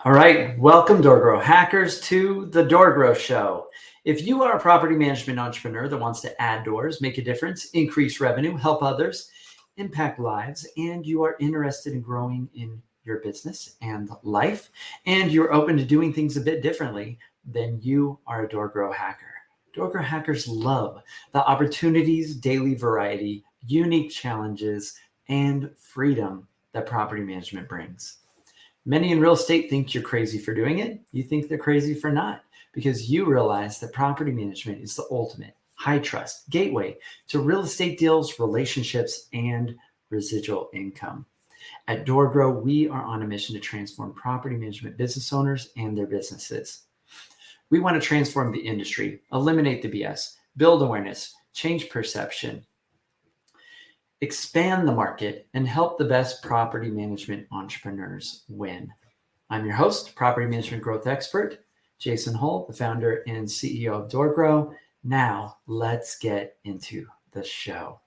All right, welcome DoorGrow hackers to the DoorGrow show. If you are a property management entrepreneur that wants to add doors, make a difference, increase revenue, help others, impact lives, and you are interested in growing in your business and life, and you're open to doing things a bit differently, then you are a DoorGrow hacker. DoorGrow hackers love the opportunities, daily variety, unique challenges, and freedom that property management brings. Many in real estate think you're crazy for doing it. You think they're crazy for not, because you realize that property management is the ultimate high trust gateway to real estate deals, relationships, and residual income. At DoorGrow, we are on a mission to transform property management business owners and their businesses. We want to transform the industry, eliminate the BS, build awareness, change perception, expand the market, and help the best property management entrepreneurs win. I'm your host, property management growth expert, Jason Hull, the founder and CEO of DoorGrow. Now, let's get into the show.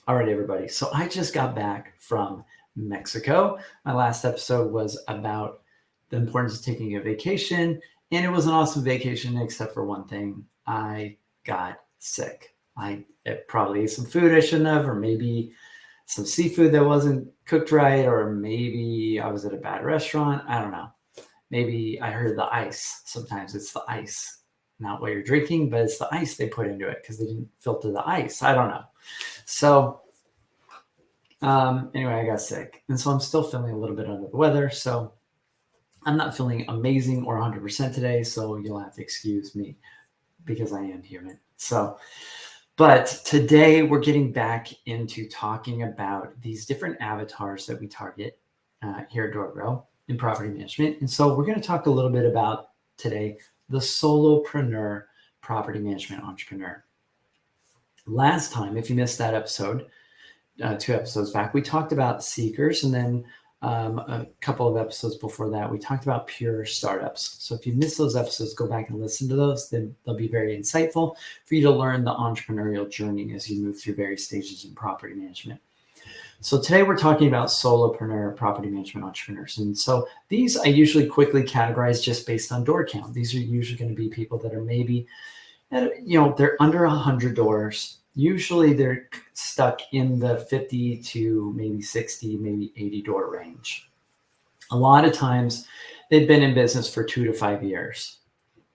All right, everybody. So I just got back from Mexico. My last episode was about the importance of taking a vacation, and it was an awesome vacation, except for one thing. I got sick. I probably ate some food I shouldn't have, or maybe some seafood that wasn't cooked right, or maybe I was at a bad restaurant. I don't know. Maybe I heard the ice. Sometimes it's the ice, not what you're drinking, but it's the ice they put into it because they didn't filter the ice. I don't know. So anyway, I got sick. And so I'm still feeling a little bit under the weather. So I'm not feeling amazing or 100% today. So you'll have to excuse me because I am human. But today we're getting back into talking about these different avatars that we target here at DoorGrow in property management. And so we're going to talk a little bit about today the solopreneur property management entrepreneur. Last time, if you missed that episode, 2 episodes back, we talked about seekers, and then a couple of episodes before that, we talked about pure startups. So if you missed those episodes, go back and listen to those. They'll be very insightful for you to learn the entrepreneurial journey as you move through various stages in property management. So today we're talking about solopreneur property management entrepreneurs. And so these I usually quickly categorize just based on door count. These are usually going to be people that are maybe, they're under 100 doors. Usually they're stuck in the 50 to maybe 60, maybe 80 door range. A lot of times they've been in business for 2 to 5 years.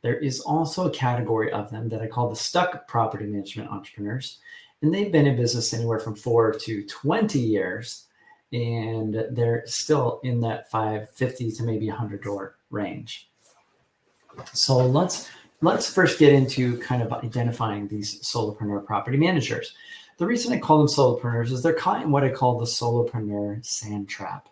There is also a category of them that I call the stuck property management entrepreneurs. And they've been in business anywhere from 4 to 20 years. And they're still in that 50 to maybe 100 door range. So let's first get into kind of identifying these solopreneur property managers. The reason I call them solopreneurs is they're caught in what I call the solopreneur sand trap.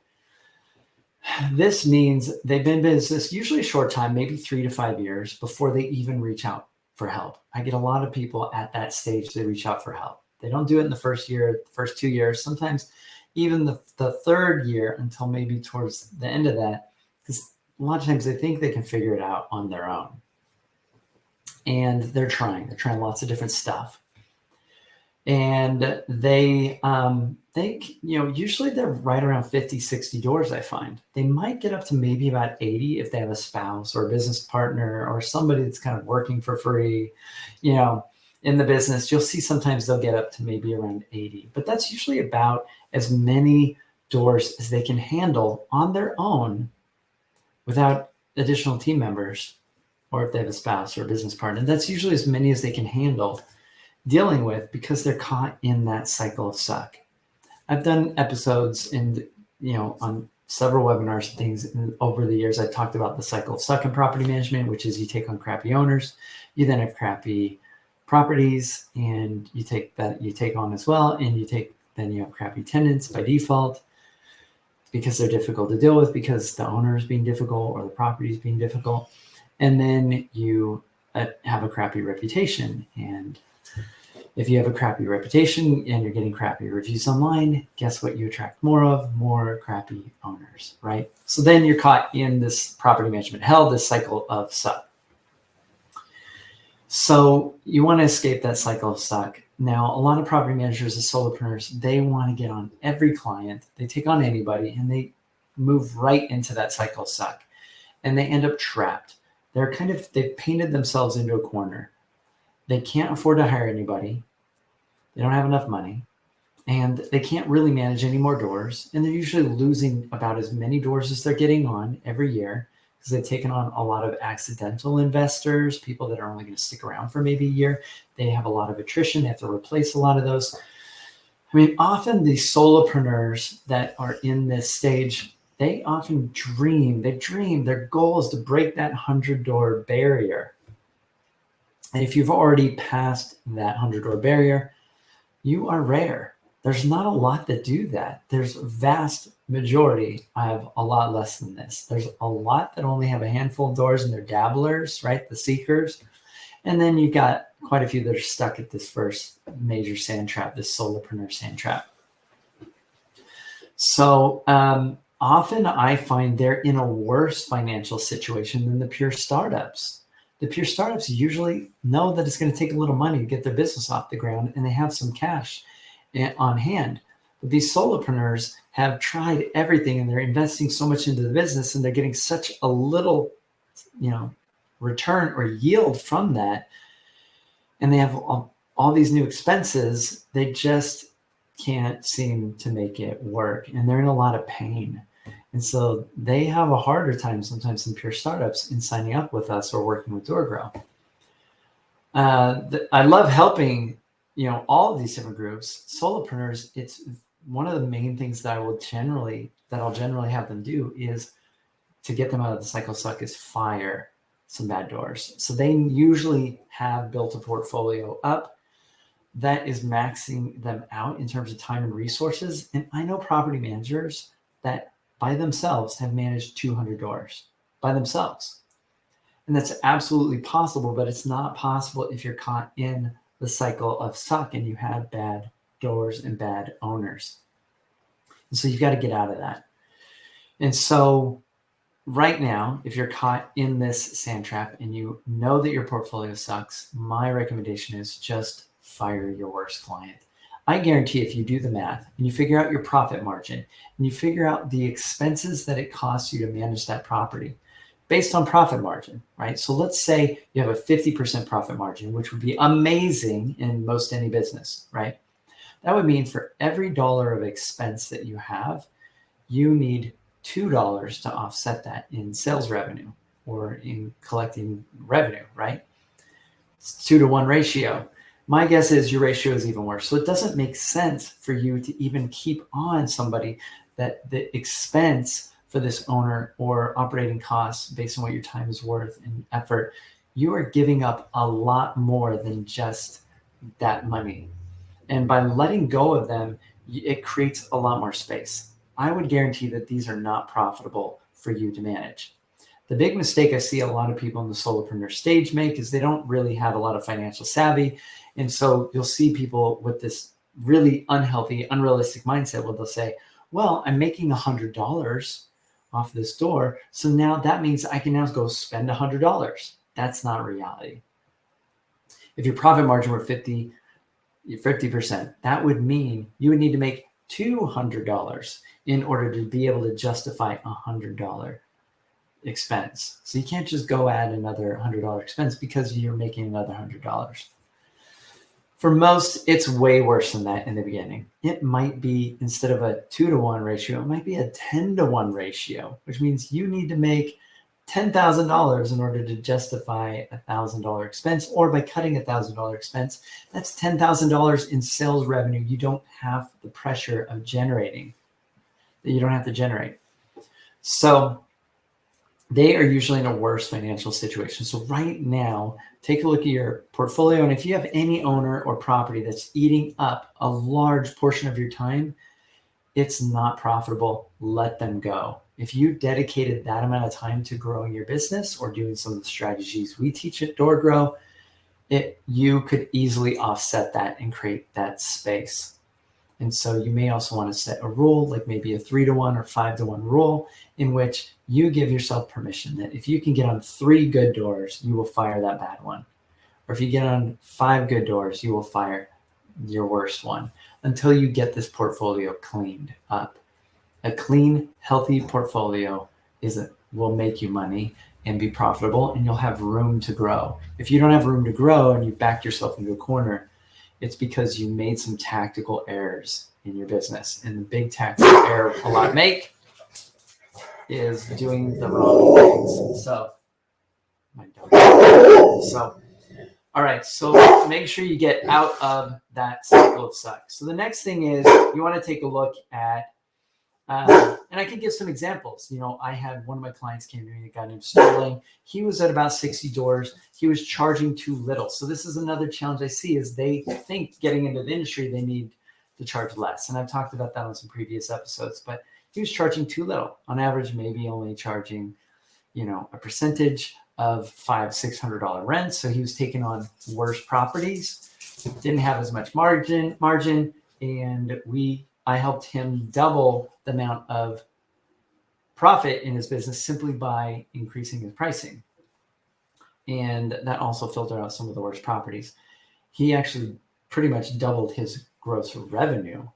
This means they've been in business usually a short time, maybe 3 to 5 years, before they even reach out for help. I get a lot of people at that stage, they reach out for help. They don't do it in the first year, first 2 years, sometimes even the third year until maybe towards the end of that, because a lot of times they think they can figure it out on their own. And they're trying lots of different stuff. And they usually they're right around 50, 60 doors, I find. They might get up to maybe about 80 if they have a spouse or a business partner or somebody that's kind of working for free, in the business. You'll see sometimes they'll get up to maybe around 80, but that's usually about as many doors as they can handle on their own without additional team members, or if they have a spouse or a business partner. That's usually as many as they can handle dealing with because they're caught in that cycle of suck. I've done episodes and, on several webinars and things over the years. I talked about the cycle of suck in property management, which is you take on crappy owners, you then have crappy properties, and you take on as well, and then you have crappy tenants by default because they're difficult to deal with because the owner is being difficult or the property is being difficult. And then you have a crappy reputation. And if you have a crappy reputation and you're getting crappy reviews online, guess what you attract more of? More crappy owners, right? So then you're caught in this property management hell, this cycle of suck. So you want to escape that cycle of suck. Now, a lot of property managers as solopreneurs, they want to get on every client. They take on anybody, and they move right into that cycle suck, and they end up trapped. They've painted themselves into a corner. They can't afford to hire anybody. They don't have enough money, and they can't really manage any more doors. And they're usually losing about as many doors as they're getting on every year, because they've taken on a lot of accidental investors, people that are only going to stick around for maybe a year. They have a lot of attrition. They have to replace a lot of those. I mean, often these solopreneurs that are in this stage, they often dream, their goal is to break that 100-door barrier. And if you've already passed that 100-door barrier, you are rare. There's not a lot that do that. There's a vast majority have a lot less than this. There's a lot that only have a handful of doors and they're dabblers, right? The seekers. And then you've got quite a few that are stuck at this first major sand trap, this solopreneur sand trap. So often I find they're in a worse financial situation than the pure startups. The pure startups usually know that it's going to take a little money to get their business off the ground, and they have some cash on hand. But these solopreneurs have tried everything, and they're investing so much into the business, and they're getting such a little, return or yield from that. And they have all these new expenses. They just can't seem to make it work, and they're in a lot of pain. And so they have a harder time sometimes than pure startups in signing up with us or working with DoorGrow. I love helping, all of these different groups. Solopreneurs, it's one of the main things that I'll generally have them do is to get them out of the cycle suck is fire some bad doors. So they usually have built a portfolio up that is maxing them out in terms of time and resources. And I know property managers that by themselves have managed 200 doors by themselves. And that's absolutely possible, but it's not possible if you're caught in the cycle of suck and you have bad doors and bad owners. And so you've got to get out of that. And so right now, if you're caught in this sand trap and you know that your portfolio sucks, my recommendation is just fire your worst client. I guarantee if you do the math and you figure out your profit margin and you figure out the expenses that it costs you to manage that property based on profit margin, right? So let's say you have a 50% profit margin, which would be amazing in most any business, right? That would mean for every dollar of expense that you have, you need $2 to offset that in sales revenue or in collecting revenue, right? It's 2-to-1 ratio. My guess is your ratio is even worse. So it doesn't make sense for you to even keep on somebody that the expense for this owner or operating costs based on what your time is worth and effort, you are giving up a lot more than just that money. And by letting go of them, it creates a lot more space. I would guarantee that these are not profitable for you to manage. The big mistake I see a lot of people in the solopreneur stage make is they don't really have a lot of financial savvy. And so you'll see people with this really unhealthy, unrealistic mindset where they'll say, well, I'm making $100 off this door. So now that means I can now go spend $100. That's not reality. If your profit margin were 50%, that would mean you would need to make $200 in order to be able to justify a $100 expense. So you can't just go add another $100 expense because you're making another $100. For most, it's way worse than that in the beginning. It might be, instead of a 2-to-1 ratio, it might be a 10-to-1 ratio, which means you need to make $10,000 in order to justify a $1,000 expense, or by cutting a $1,000 expense, that's $10,000 in sales revenue you don't have the pressure of generating, that you don't have to generate. So they are usually in a worse financial situation. So right now, take a look at your portfolio. And if you have any owner or property that's eating up a large portion of your time, it's not profitable. Let them go. If you dedicated that amount of time to growing your business or doing some of the strategies we teach at DoorGrow, you could easily offset that and create that space. And so you may also want to set a rule, like maybe a 3-to-1 or 5-to-1 rule, in which you give yourself permission that if you can get on 3 good doors, you will fire that bad one. Or if you get on 5 good doors, you will fire your worst one until you get this portfolio cleaned up. A clean, healthy portfolio will make you money and be profitable, and you'll have room to grow. If you don't have room to grow and you back yourself into a corner, it's because you made some tactical errors in your business. And the big tactical error a lot make is doing the wrong things. All right, so make sure you get out of that cycle of suck. So the next thing is you want to take a look at, and I can give some examples. I had one of my clients came to me, a guy named Sterling. He was at about 60 doors. He was charging too little. So this is another challenge I see is they think getting into the industry, they need to charge less. And I've talked about that on some previous episodes, but he was charging too little. On average, maybe only charging, a percentage of $500-$600 rent. So he was taking on worse properties, didn't have as much margin, and I helped him double the amount of profit in his business simply by increasing his pricing. And that also filtered out some of the worst properties. He actually pretty much doubled his gross revenue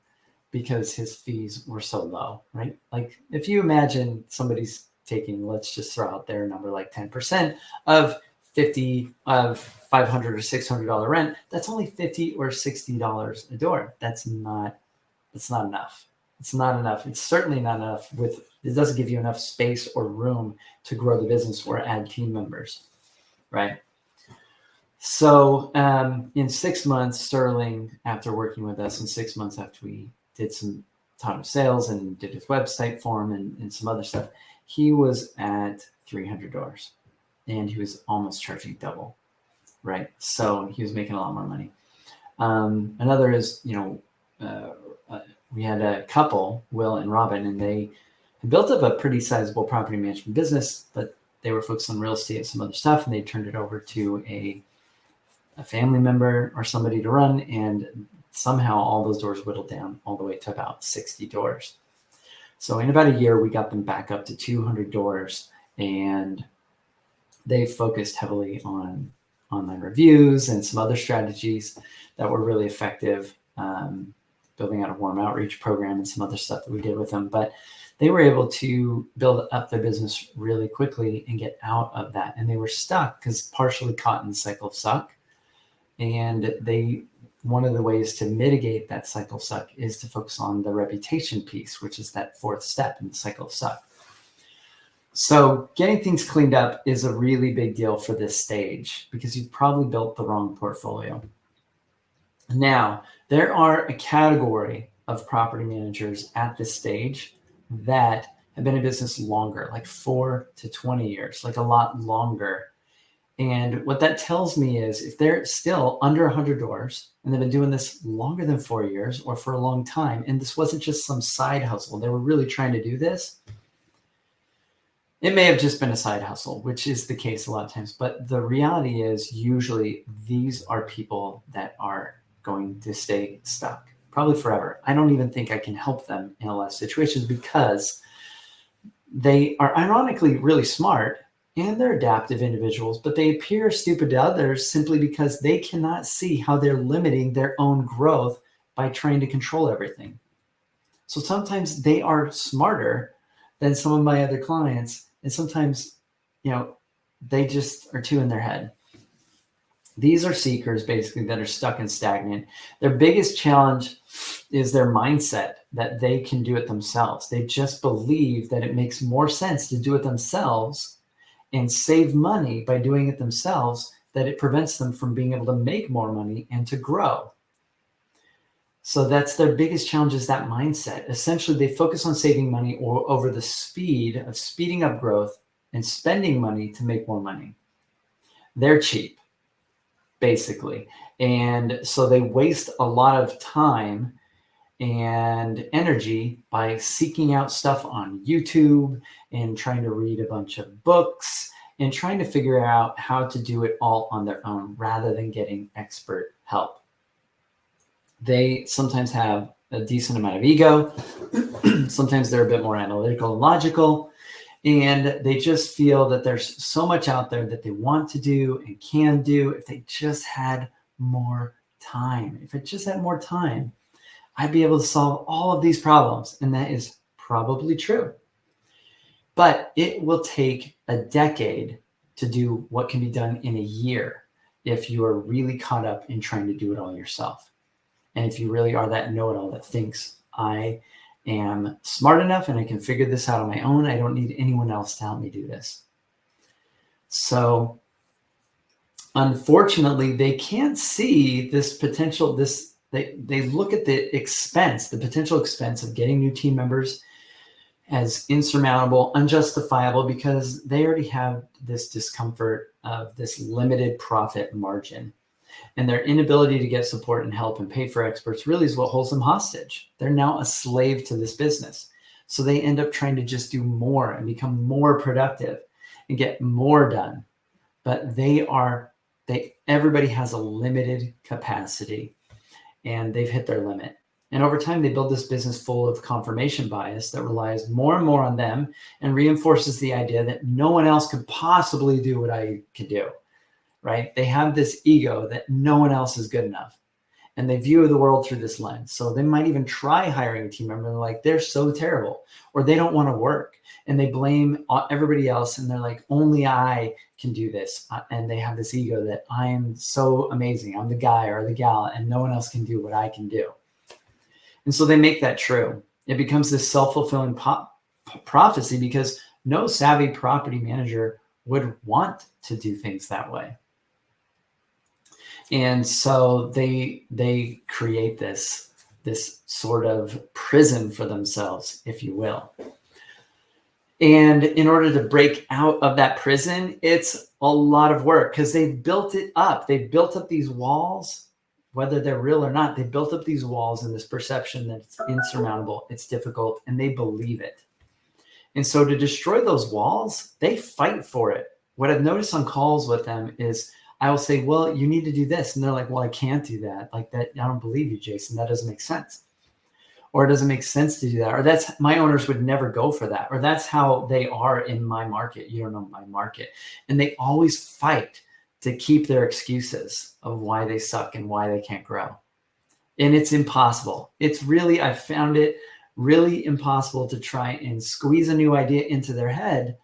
because his fees were so low, right? Like if you imagine somebody's taking, let's just throw out there a number like 10% of $500 or $600 rent, that's only $50 or $60 a door. It's not enough. It's not enough. It's certainly not enough. It doesn't give you enough space or room to grow the business or add team members, right? So in 6 months, Sterling, after working with us, in 6 months after we did some ton of sales and did his website for him and some other stuff, he was at 300 doors and he was almost charging double, right? So he was making a lot more money. Another is, we had a couple, Will and Robin, and they had built up a pretty sizable property management business, but they were focused on real estate and some other stuff, and they turned it over to a family member or somebody to run, and somehow all those doors whittled down all the way to about 60 doors. So in about a year, we got them back up to 200 doors, and they focused heavily on online reviews and some other strategies that were really effective, building out a warm outreach program and some other stuff that we did with them. But they were able to build up their business really quickly and get out of that. And they were stuck because partially caught in the cycle of suck. And one of the ways to mitigate that cycle of suck is to focus on the reputation piece, which is that fourth step in the cycle of suck. So getting things cleaned up is a really big deal for this stage because you've probably built the wrong portfolio. Now, there are a category of property managers at this stage that have been in business longer, like 4 to 20 years, like a lot longer. And what that tells me is if they're still under 100 doors and they've been doing this longer than 4 years or for a long time, and this wasn't just some side hustle, they were really trying to do this, it may have just been a side hustle, which is the case a lot of times. But the reality is usually these are people that are going to stay stuck probably forever. I don't even think I can help them in a lot of situations because they are ironically really smart and they're adaptive individuals, but they appear stupid to others simply because they cannot see how they're limiting their own growth by trying to control everything. So sometimes they are smarter than some of my other clients, and sometimes, they just are too in their head. These are seekers basically that are stuck and stagnant. Their biggest challenge is their mindset that they can do it themselves. They just believe that it makes more sense to do it themselves and save money by doing it themselves, that it prevents them from being able to make more money and to grow. So that's their biggest challenge, is that mindset. Essentially, they focus on saving money over the speed of speeding up growth and spending money to make more money. They're cheap, basically. And so they waste a lot of time and energy by seeking out stuff on YouTube and trying to read a bunch of books and trying to figure out how to do it all on their own rather than getting expert help. They sometimes have a decent amount of ego. Sometimes they're a bit more analytical and logical, and they just feel that there's so much out there that they want to do and can do if they just had more time. If I just had more time, I'd be able to solve all of these problems. And that is probably true. But it will take a decade to do what can be done in a year if you are really caught up in trying to do it all yourself. And if you really are that know-it-all that thinks, I am smart enough and I can figure this out on my own, I don't need anyone else to help me do this. So unfortunately, they can't see this potential, they look at the expense, the potential expense of getting new team members as insurmountable, unjustifiable, because they already have this discomfort of this limited profit margin. And their inability to get support and help and pay for experts really is what holds them hostage. They're now a slave to this business. So they end up trying to just do more and become more productive and get more done. But everybody has a limited capacity and they've hit their limit. And over time, they build this business full of confirmation bias that relies more and more on them and reinforces the idea that no one else could possibly do what I could do, right? They have this ego that no one else is good enough. And they view the world through this lens. So they might even try hiring a team member. They're like, they're so terrible, or they don't want to work. And they blame everybody else. And they're like, only I can do this. And they have this ego that I am so amazing. I'm the guy or the gal, and no one else can do what I can do. And so they make that true. It becomes this self-fulfilling prophecy because no savvy property manager would want to do things that way. And so they create this sort of prison for themselves, if you will. And in order to break out of that prison, it's a lot of work because they've built it up. They've built up these walls. Whether they're real or not, they built up these walls and this perception that it's insurmountable, it's difficult, and they believe it. And so to destroy those walls, they fight for it. What I've noticed on calls with them is I will say, well, you need to do this. And they're like, well, I can't do that. Like that, I don't believe you, Jason. That doesn't make sense. Or it doesn't make sense to do that. Or that's, my owners would never go for that. Or that's how they are in my market. You don't know my market. And they always fight to keep their excuses of why they suck and why they can't grow. And it's impossible. It's really, I found it really impossible to try and squeeze a new idea into their head.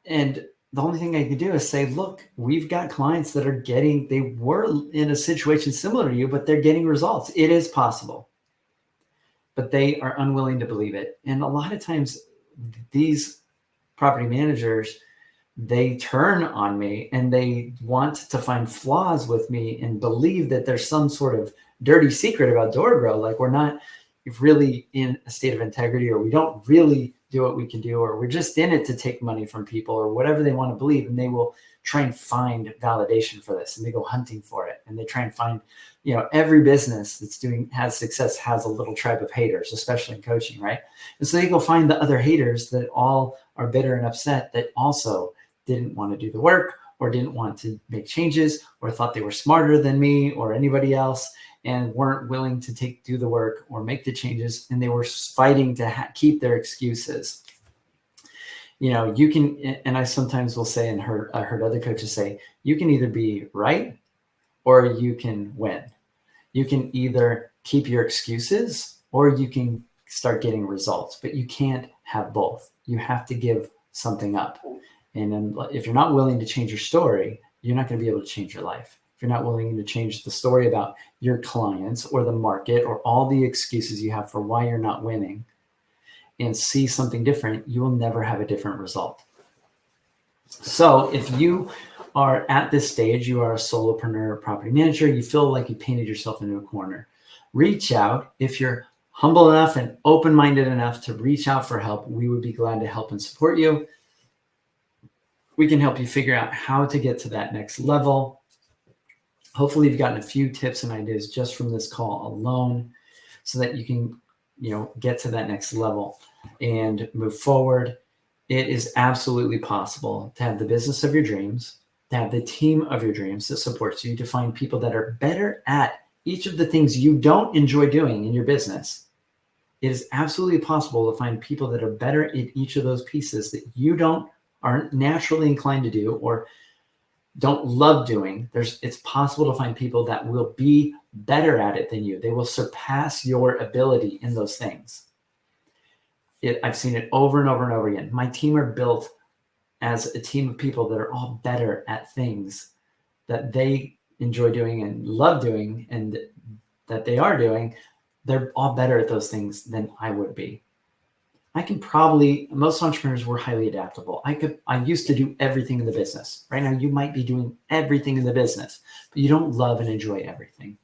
And the only thing I could do is say, look, we've got clients that are they were in a situation similar to you, but they're getting results. It is possible, but they are unwilling to believe it. And a lot of times these property managers, they turn on me and they want to find flaws with me and believe that there's some sort of dirty secret about DoorGrow. Like we're not really in a state of integrity, or we don't really do what we can do, or we're just in it to take money from people, or whatever they want to believe. And they will try and find validation for this, and they go hunting for it. And they try and find, every business that's has success has a little tribe of haters, especially in coaching, right? And so they go find the other haters that all are bitter and upset, that also didn't want to do the work, or didn't want to make changes, or thought they were smarter than me or anybody else, and weren't willing to do the work or make the changes. And they were fighting to keep their excuses. You can, and I sometimes will say, and I heard other coaches say, you can either be right or you can win. You can either keep your excuses or you can start getting results, but you can't have both. You have to give something up. And then if you're not willing to change your story, you're not going to be able to change your life. If you're not willing to change the story about your clients or the market or all the excuses you have for why you're not winning and see something different, you will never have a different result. So if you are at this stage, you are a solopreneur property manager, you feel like you painted yourself into a corner, reach out. If you're humble enough and open-minded enough to reach out for help, we would be glad to help and support you. We can help you figure out how to get to that next level. Hopefully you've gotten a few tips and ideas just from this call alone so that you can, get to that next level and move forward. It is absolutely possible to have the business of your dreams, to have the team of your dreams that supports you, to find people that are better at each of the things you don't enjoy doing in your business. It is absolutely possible to find people that are better at each of those pieces that you aren't naturally inclined to do or don't love doing. It's possible to find people that will be better at it than you. They will surpass your ability in those things. I've seen it over and over and over again. My team are built as a team of people that are all better at things that they enjoy doing and love doing and that they are doing. They're all better at those things than I would be. Most entrepreneurs were highly adaptable. I used to do everything in the business. Right now, you might be doing everything in the business, but you don't love and enjoy everything.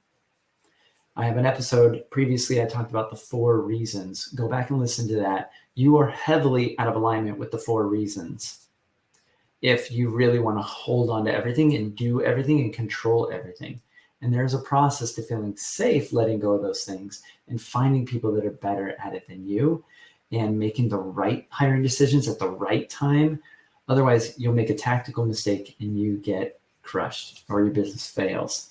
I have an episode previously, I talked about the 4 reasons. Go back and listen to that. You are heavily out of alignment with the 4 reasons. If you really want to hold on to everything and do everything and control everything. And there's a process to feeling safe, letting go of those things and finding people that are better at it than you and making the right hiring decisions at the right time. Otherwise, you'll make a tactical mistake and you get crushed or your business fails,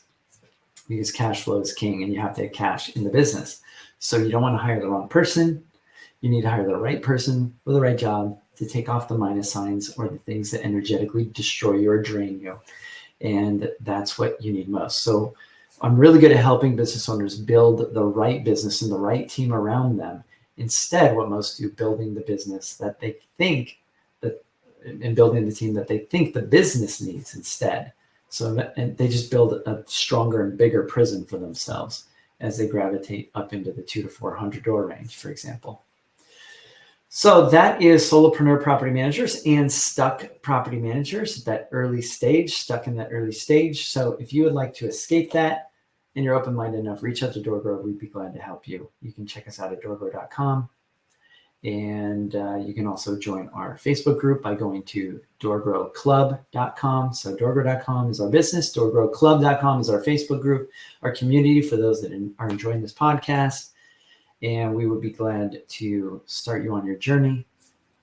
because cash flow is king and you have to have cash in the business. So you don't want to hire the wrong person. You need to hire the right person for the right job to take off the minus signs or the things that energetically destroy you or drain you. And that's what you need most. So I'm really good at helping business owners build the right business and the right team around them. Instead, what most do, building the business that they think that, and building the team that they think the business needs instead. So and they just build a stronger and bigger prison for themselves as they gravitate up into the 200 to 400 door range, for example. So that is solopreneur property managers and stuck property managers, stuck in that early stage. So if you would like to escape that and you're open-minded enough, reach out to DoorGrow. We'd be glad to help you. You can check us out at doorgrow.com. And you can also join our Facebook group by going to doorgrowclub.com. So doorgrow.com is our business. Doorgrowclub.com is our Facebook group, our community for those that are enjoying this podcast. And we would be glad to start you on your journey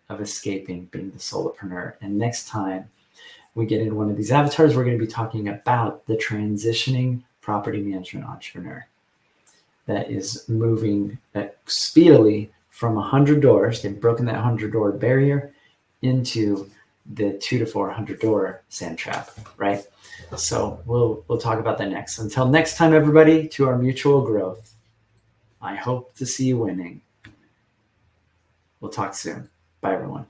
of escaping being the solopreneur. And next time we get into one of these avatars, we're going to be talking about the transitioning property management entrepreneur that is moving speedily from 100 doors. They've broken that 100 door barrier into the 200 to 400 door sand trap, right? So we'll talk about that next. Until next time, everybody, to our mutual growth. I hope to see you winning. We'll talk soon. Bye, everyone.